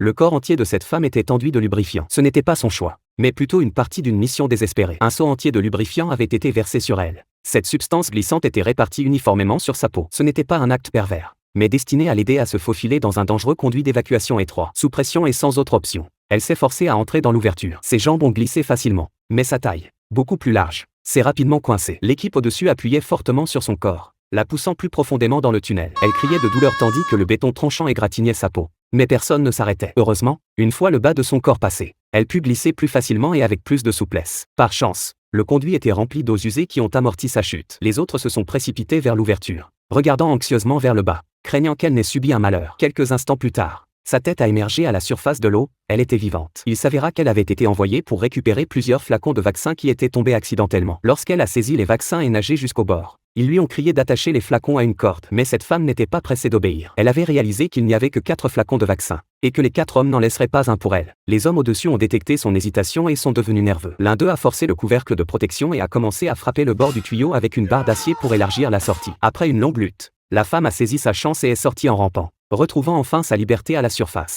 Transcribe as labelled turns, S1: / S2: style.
S1: Le corps entier de cette femme était enduit de lubrifiant. Ce n'était pas son choix, mais plutôt une partie d'une mission désespérée. Un seau entier de lubrifiant avait été versé sur elle. Cette substance glissante était répartie uniformément sur sa peau. Ce n'était pas un acte pervers, mais destiné à l'aider à se faufiler dans un dangereux conduit d'évacuation étroit, sous pression et sans autre option. Elle s'est forcée à entrer dans l'ouverture. Ses jambes ont glissé facilement, mais sa taille, beaucoup plus large, s'est rapidement coincée. L'équipe au-dessus appuyait fortement sur son corps, la poussant plus profondément dans le tunnel. Elle criait de douleur tandis que le béton tranchant égratignait sa peau. Mais personne ne s'arrêtait. Heureusement, une fois le bas de son corps passé, elle put glisser plus facilement et avec plus de souplesse. Par chance, le conduit était rempli d'eaux usées qui ont amorti sa chute. Les autres se sont précipités vers l'ouverture, regardant anxieusement vers le bas, craignant qu'elle n'ait subi un malheur. Quelques instants plus tard, sa tête a émergé à la surface de l'eau, elle était vivante. Il s'avéra qu'elle avait été envoyée pour récupérer plusieurs flacons de vaccins qui étaient tombés accidentellement. Lorsqu'elle a saisi les vaccins et nagé jusqu'au bord, ils lui ont crié d'attacher les flacons à une corde. Mais cette femme n'était pas pressée d'obéir. Elle avait réalisé qu'il n'y avait que 4 flacons de vaccins, et que les 4 hommes n'en laisseraient pas un pour elle. Les hommes au-dessus ont détecté son hésitation et sont devenus nerveux. L'un d'eux a forcé le couvercle de protection et a commencé à frapper le bord du tuyau avec une barre d'acier pour élargir la sortie. Après une longue lutte, la femme a saisi sa chance et est sortie en rampant, retrouvant enfin sa liberté à la surface.